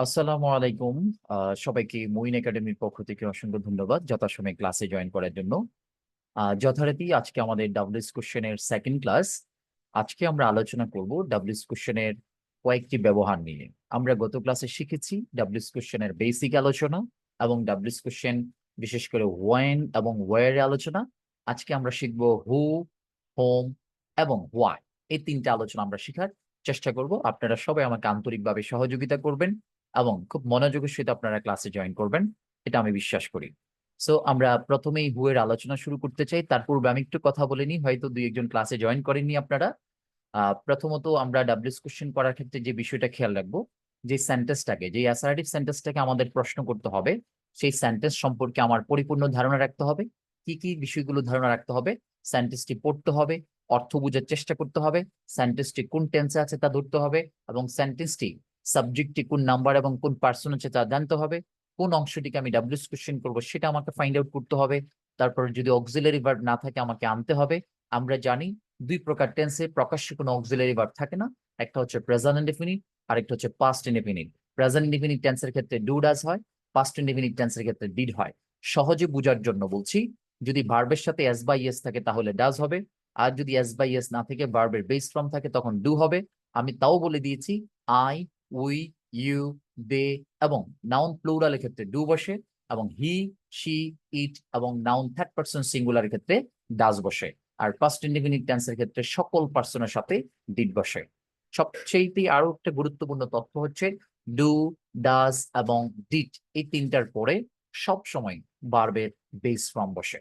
আসসালামু আলাইকুম। সবাইকে মুইন একাডেমির পক্ষ থেকে অসংখ্য ধন্যবাদ যথাসময়ে ক্লাসে জয়েন করার জন্য। যথারীতি আজকে আমাদের ডাব্লিউএস কোশ্চেনের সেকেন্ড ক্লাস। আজকে আমরা আলোচনা করব ডাব্লিউএস কোশ্চেনের কয়েকটি ব্যবহার নিয়ে। আমরা গত ক্লাসে শিখেছি ডাব্লিউএস কোশ্চেনের বেসিক আলোচনা এবং ডাব্লিউএস কোশ্চেন বিশেষ করে ওয়েন এবং ওয়ার এর আলোচনা। আজকে আমরা শিখব হু, হোম এবং হোয়াই। এই তিনটা আলোচনা আমরা শেখার চেষ্টা করব। আপনারা সবাই আমাকে আন্তরিকভাবে সহযোগিতা করবেন এবং খুব মনোযোগের সাথে আপনারা ক্লাসে জয়েন করবেন, এটা আমি বিশ্বাস করি। সো আমরা প্রথমেই হু এর আলোচনা শুরু করতে চাই। তার পূর্বে আমি একটু কথা বলে নিই, হয়তো দুই একজন ক্লাসে জয়েন করেননি আপনারা। প্রথমত আমরা ডাব্লিউএস কোশ্চেন করার ক্ষেত্রে যে বিষয়টা খেয়াল রাখবো, যে সেন্টেন্সটাকে, যে অ্যাসার্টিভ সেন্টেন্সটাকে আমাদের প্রশ্ন করতে হবে, সেই সেন্টেন্স সম্পর্কে আমার পরিপূর্ণ ধারণা রাখতে হবে। কি কি বিষয়গুলো ধারণা রাখতে হবে? সেন্টেন্সটি পড়তে হবে, অর্থ বোঝার চেষ্টা করতে হবে, সেন্টেন্সটি কোন টেন্সে আছে তা ধরতে হবে, এবং সেন্টেন্সটি সাবজেক্টটি কোন নাম্বার এবং কোন পার্সন আছে তা জানতে হবে। কোন অংশটিকে আমি ডাব্লিউএস কোশ্চেন করবো সেটা আমাকে ফাইন্ড আউট করতে হবে। তারপর যদি অক্সিলারি ভার্ব না থাকে আমাকে আনতে হবে। আমরা জানি দুই প্রকার টেন্সে প্রকাশ্যে কোনো অক্সিলারি ভার্ব থাকে না। একটা হচ্ছে প্রেজেন্ট ইনডেফিনিট, আরেকটা হচ্ছে পাস্ট ইনডেফিনিট। প্রেজেন্ট ইনডেফিনিট টেন্সের ক্ষেত্রে ডু ডাজ হয়, পাস্ট ইনডেফিনিট টেন্সের ক্ষেত্রে ডিড হয়। সহজে বোঝার জন্য বলছি, যদি ভার্বের সাথে এস বাই এস থাকে তাহলে ডাজ হবে, আর যদি এস বাই এস না থেকে ভার্বের বেস ফর্ম থাকে তখন ডু হবে। আমি তাও বলে দিয়েছি, আই, উই, ইউ, দে এবং নাউন প্লুরালের ক্ষেত্রে ডু বসে, এবং হি, শি, ইট এবং নাউন থার্ড পারসন সিঙ্গুলারের ক্ষেত্রে ডাজ বসে। আর পাস্ট ইনডিফিনিট টেন্সের ক্ষেত্রে সকল পার্সনের সাথে ডিড বসে। সবচেয়ে আরো একটা গুরুত্বপূর্ণ তথ্য হচ্ছে ডু, ডাজ এবং ডিড এই তিনটার পরে সব সময় ভার্বের বেস ফর্ম বসে।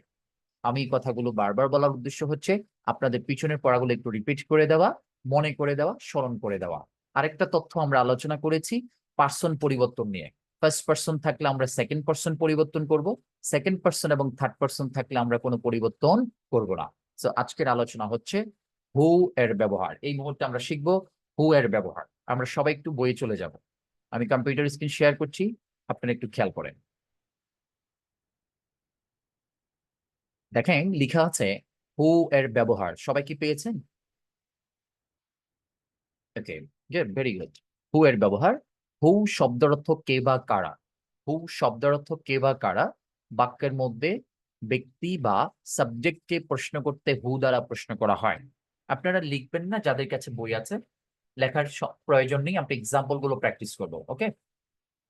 আমি এই কথাগুলো বারবার বলার উদ্দেশ্য হচ্ছে আপনাদের পিছনের পড়াগুলো একটু রিপিট করে দেওয়া, মনে করে দেওয়া, স্মরণ করে দেওয়া। আরেকটা তথ্য আমরা আলোচনা করেছি পার্সন পরিবর্তন নিয়ে। ফার্স্ট পার্সন থাকলে আমরা সেকেন্ড পার্সন পরিবর্তন করব, সেকেন্ড পার্সন এবং থার্ড পার্সন থাকলে আমরা কোনো পরিবর্তন করব না। তো আজকের আলোচনা হচ্ছে হু এর ব্যবহার। এই মুহূর্তে আমরা শিখবো হু এর ব্যবহার। আমরা সবাই একটু বইয়ে চলে যাব। আমি কম্পিউটার স্ক্রিন শেয়ার করছি, আপনারা একটু খেয়াল করেন। দেখেন লিখা আছে হু এর ব্যবহার। সবাই কি পেয়েছেন? ওকে, ভেরি গুড। হু এর ব্যবহার। হু শব্দের অর্থ কে বা কারা। হু শব্দের অর্থ কে বা কারা। বাক্যের মধ্যে ব্যক্তি বা সাবজেক্টকে প্রশ্ন করতে হু দ্বারা প্রশ্ন করা হয়। আপনারা লিখবেন না, যাদের কাছে বই আছে লেখার প্রয়োজন নেই, আমরা এক্সাম্পল গুলো প্র্যাকটিস করবো। ওকে,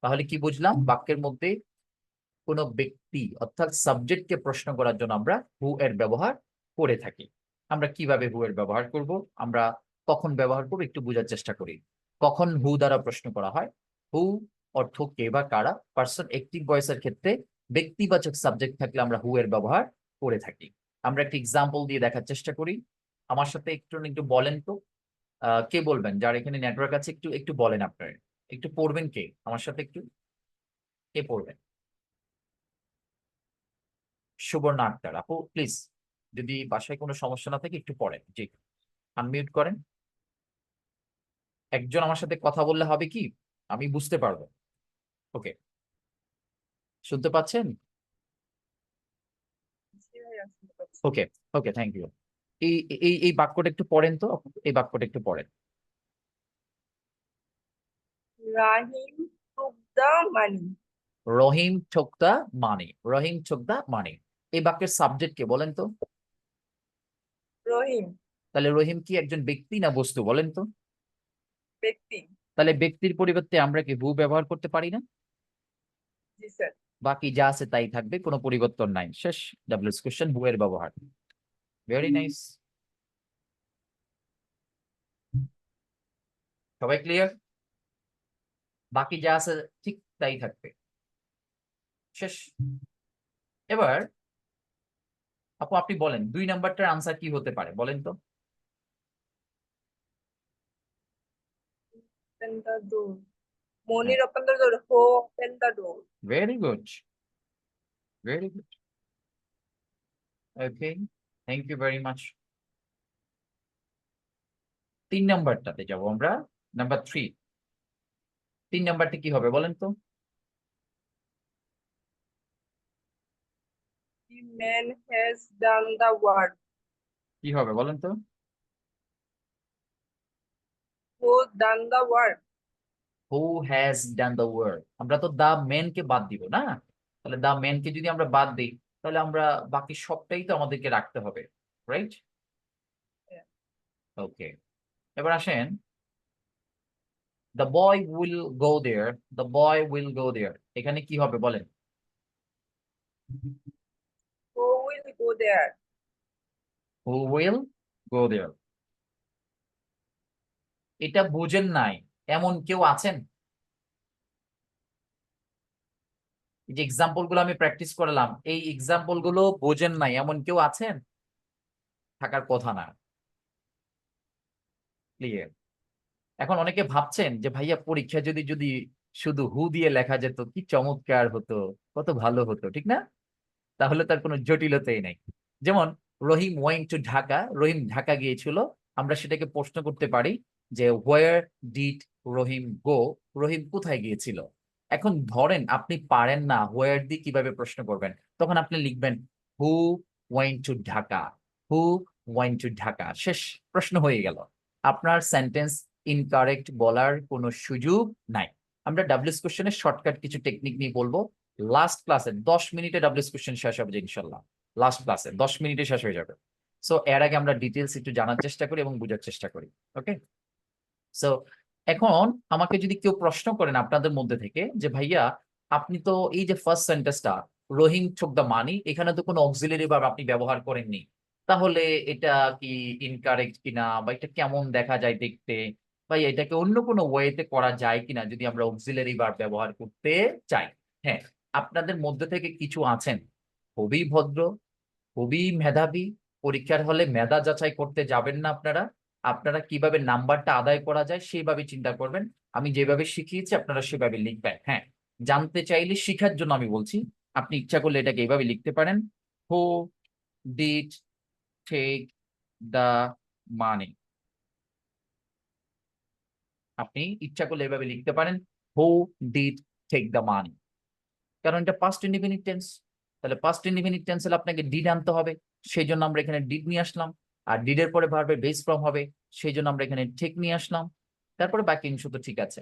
তাহলে কি বুঝলাম? বাক্যের মধ্যে কোনো ব্যক্তি অর্থাৎ সাবজেক্টকে প্রশ্ন করার জন্য আমরা হু এর ব্যবহার করে থাকি। আমরা কিভাবে হু এর ব্যবহার করব, আমরা কখন ব্যবহার করব একটু বোঝার চেষ্টা করি। কখন হু দ্বারা প্রশ্ন করা হয়? হু অর্থ কে বা কারা। পার্সন অ্যাক্টিভ ভয়েসের ক্ষেত্রে ব্যক্তিবাচক সাবজেক্ট থাকলে আমরা হু এর ব্যবহার করে থাকি। আমরা একটা এক্সাম্পল দিয়ে দেখার চেষ্টা করি। আমার সাথে একটু একটু বলেন তো, কে বলবেন যার এখানে নেটওয়ার্ক আছে, একটু একটু বলেন আপনারা। একটু পড়বেন কে আমার সাথে, একটু কে পড়বেন? সুবর্ণা আক্তার আপু, প্লিজ যদি বাসায় কোনো সমস্যা না থাকে একটু পড়েন। জি, আনমিউট করেন। একজন আমার সাথে কথা বললে হবে কি, আমি বুঝতে পারবো। ওকে, শুনতে পাচ্ছেন? ওকে, ওকে, থ্যাংক ইউ। এই এই এই বাক্যটা একটু পড়েন তো আপু, এই বাক্যটা একটু পড়েন। Rahim took the money. Rahim took the money। Rahim took the money। এই বাক্যের সাবজেক্ট কে বলেন তো? Rahim, তাহলে রহিম কি একজন ব্যক্তি না বস্তু বলেন তো? ব্যক্তি। তাহলে ব্যক্তির পরিবর্তে আমরা কি হু ব্যবহার করতে পারি না? জি স্যার। বাকি যা আছে তাই থাকবে, কোনো পরিবর্তন নাই। শেষ। ডাব্লিউএস কোশ্চেন হু এর ব্যবহার। Very nice. সবাই ক্লিয়ার? বাকি যা আছে ঠিক তাই থাকবে। শেষ। এবার আপু আপনি বলেন 2 নাম্বারটার আনসার কি হতে পারে বলেন তো? Open the door. হ্যাঁ, Monir open the door. Who open the door? Very good, very good. Okay, thank you very much. 3 নাম্বারটাতে যাবো আমরা, নাম্বার 3। 3 নাম্বারটা কি হবে বলেন তো? The man has done the work. কি হবে বলেন তো? Who done the work? Who has done the work, আমরা তো দা মেন কে বাদ দিব না, তাহলে দা মেন কে যদি আমরা বাদ দিই তাহলে আমরা বাকি সবটাই তো আমাদেরকে রাখতে হবে, রাইট? Yeah. ওকে, এবার আসেন, the boy will go there, the boy will go there, এখানে কি হবে বলেন? Who will go there? Who will go there, এটা বুঝেন নাই এমন কেউ আছেন? এই যে এক্সাম্পল গুলো আমি প্র্যাকটিস করলাম, এই এক্সাম্পল গুলো বোঝেন নাই এমন কেউ আছেন? থাকার কথা না। ক্লিয়ার? এখন অনেকে ভাবছেন যে ভাইয়া পরীক্ষা যদি যদি শুধু হু দিয়ে লেখা যেত কি চমৎকার হতো, কত ভালো হতো, ঠিক না? তাহলে তার কোনো জটিলতাই নাই। যেমন রহিম ওয়েন্ট টু ঢাকা, রহিম ঢাকা গিয়েছিল, আমরা সেটাকে প্রশ্ন করতে পারি যে হোয়ার ডিড রহিম গো, রহিম কোথায় গিয়েছিল? এখন ধরেন আপনি পারেন না হোয়ার দিয়ে কিভাবে প্রশ্ন করবেন, তখন আপনি লিখবেন হু went to Dhaka, who went to Dhaka, শেষ, প্রশ্ন হয়ে গেল। আপনার সেন্টেন্স ইনকারেক্ট বলার কোনো সুযোগ নাই। আমরা ডাব্লিউএস কোশ্চেনের শর্টকাট কিছু টেকনিক নিয়ে বলবো লাস্ট ক্লাসে, 10 মিনিটে ডাব্লিউএস কোশ্চেন শেষ হবে যে ইনশাল্লাহ, লাস্ট ক্লাসে 10 মিনিটে শেষ হয়ে যাবে। সো এর আগে আমরা ডিটেলস একটু জানার চেষ্টা করি এবং বোঝার চেষ্টা করি। ওকে, সো এখন আমাকে যদি কেউ প্রশ্ন করেন আপনাদের মধ্যে থেকে যে ভাইয়া আপনি তো এই যে ফার্স্ট সেন্টেন্সটা রহিম টোক দ্য মানি, এখানে তো কোনো অক্সিলারি ভার্ব আপনি ব্যবহার করেননি, তাহলে এটা কি ইনকারেক্ট কিনা, বা এটা কেমন দেখা যায় দেখতে, বা এটাকে অন্য কোনো ওয়েতে করা যায় কিনা যদি আমরা অক্সিলারি ভার্ব ব্যবহার করতে চাই? হ্যাঁ, আপনাদের মধ্যে থেকে কিছু আছেন খুবই ভদ্র, খুবই মেধাবী, পরীক্ষার হলে মেধা যাচাই করতে যাবেন না আপনারা, আপনারা কিভাবে নাম্বারটা আদায় করা যায় সেইভাবে চিন্তা করবেন, আমি যেভাবে শিখিয়েছি আপনারা সেভাবে লিখবেন। হ্যাঁ, জানতে চাইলে শিখার জন্য আমি বলছি, আপনি ইচ্ছা করলে এটাকে এইভাবে লিখতে পারেন, who did take the money, আপনি ইচ্ছা করলে এভাবে লিখতে পারেন who did take the money, কারণ এটা পাস্ট ইনডিফিনিট টেন্স, তাহলে পাস্ট ইনডিফিনিট টেন্স হলে আপনাকে ডিড আনতে হবে, সেই জন্য আমরা এখানে ডিড নিয়ে আসলাম, আর ডিডের পরে ভার্বের বেস ফর্ম হবে, সেই জন্য আমরা এখানে টেক নিয়ে আসলাম, তারপরে বাকি অংশ তো ঠিক আছে।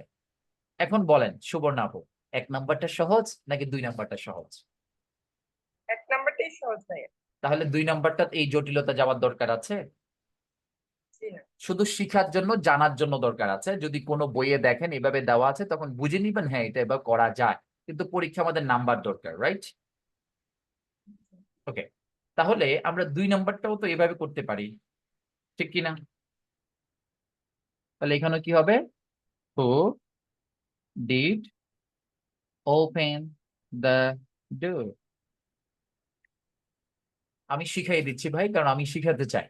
এখন বলেন সুবর্ণা আপু, 1 নাম্বারটা সহজ নাকি 2 নাম্বারটা সহজ? 1 নাম্বারটাই সহজ ভাইয়া। তাহলে 2 নাম্বারটা এই জটিলতা যাওয়ার দরকার আছে? জি না। শুধু শিখার জন্য জানার জন্য দরকার আছে, যদি কোনো বইয়ে দেখেন এভাবে দেওয়া আছে তখন বুঝে নিবেন হ্যাঁ এটা এবার করা যায়, কিন্তু পরীক্ষা আমাদের নাম্বার দরকার, রাইট? ওকে, তাহলে আমরা 2 নাম্বারটাও তো এভাবে করতে পারি, ঠিক কিনা? তাহলে এখানে কি হবে, who did open the door, আমি শিখাই দিচ্ছি ভাই, কারণ আমি শিখাতে চাই,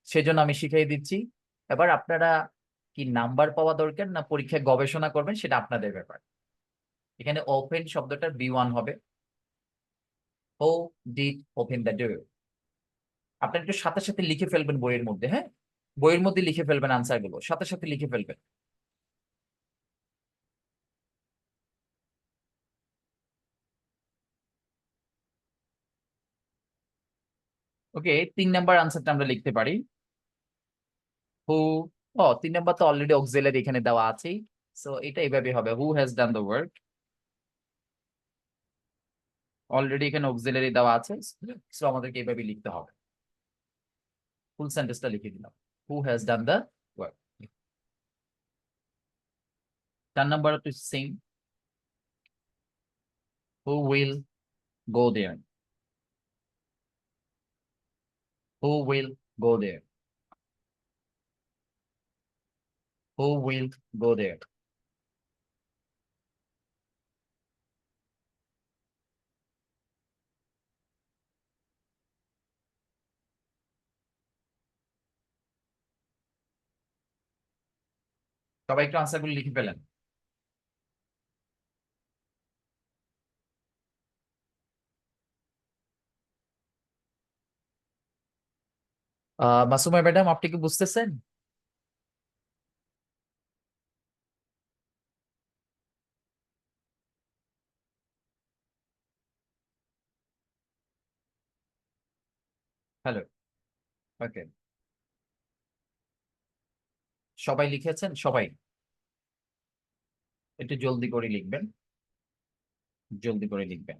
সেজন্য আমি শিখাই দিচ্ছি। এবার আপনারা কি নাম্বার পাওয়া দরকার না পরীক্ষায় গবেষণা করবেন সেটা আপনাদের ব্যাপার। এখানে ওপেন শব্দটার B1 হবে, who did open the door, আপনারা একটু সাথে সাথে লিখে ফেলবেন বইয়ের মধ্যে, হ্যাঁ, বইয়ের মধ্যে লিখে ফেলবেন আনসার গুলো, সাথে সাথে লিখে ফেলবেন। ওকে, 3 নাম্বার আনসারটা আমরা লিখতে পারি হু, ও 3 নাম্বার তো অলরেডি অক্সিলারি এখানে দেওয়া আছেই, সো এটা এইভাবে হবে হু has done the work, already এখানে অক্সিলারি দেওয়া আছে, সো আমাদেরকে এইভাবে লিখতে হবে, ফুল সেন্টেন্সটা লিখে দিলাম, who has done the work. 4 number টু সিং, who will go there, who will go there, who will go there. সবাই একটু আনসারগুলো লিখে ফেলেন। মাসুমা ম্যাডাম আপনি কি বুঝতেছেন? হ্যালো, ওকে, সবাই লিখেছেন সবাই? একটু জলদি করে লিখবেন, জলদি করে লিখবেন।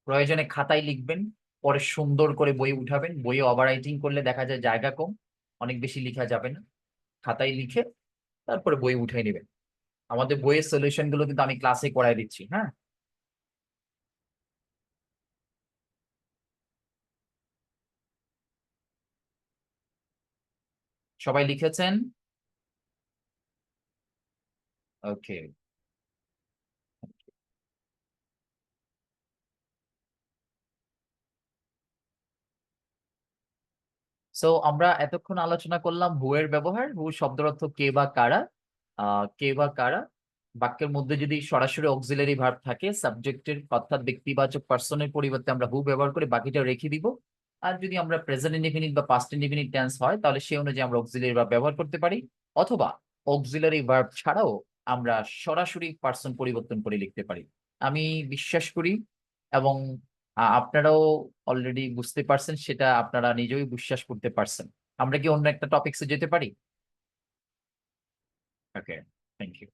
প্রয়োজনে খাতায় লিখবেন, পরে সুন্দর করে বই উঠাবেন। বইয়ে ওভার রাইটিং করলে দেখা যায় জায়গা কম, অনেক বেশি লিখা যাবে না। খাতায় লিখে তারপরে বই উঠে নেবেন। আমাদের বইয়ের সলিউশন গুলো কিন্তু আমি ক্লাসে করাই দিচ্ছি, হ্যাঁ। সবাই লিখেছেন? ওকে। সো আমরা এতক্ষণ আলোচনা করলাম হু এর ব্যবহার। হু শব্দের অর্থ কে বা কারা। কে বা কারা বাক্যের মধ্যে যদি সরাসরি অক্সিলারি ভার্ব থাকে, সাবজেক্টের অর্থাৎ ব্যক্তিবাচক পার্সনের পরিবর্তে আমরা হু ব্যবহার করে বাকিটা রেখে দিব। আর যদি আমরা প্রেজেন্ট ইনডিফিনিট বা পাস্ট ইনডিফিনিট টেন্স হয়, তাহলে সেই অনুযায়ী আমরা অক্সিলারি ভার্ব ব্যবহার করতে পারি, অথবা অক্সিলারি ভার্ব ছাড়াও আমরা সরাসরি পার্সন পরিবর্তন করে লিখতে পারি। আমি বিশ্বাস করি, এবং আপনারাও অলরেডি বুঝতে পারছেন, সেটা আপনারা নিজেই বিশ্বাস করতে পারছেন। আমরা কি অন্য একটা টপিকসে যেতে পারি? ওকে, থ্যাংক ইউ।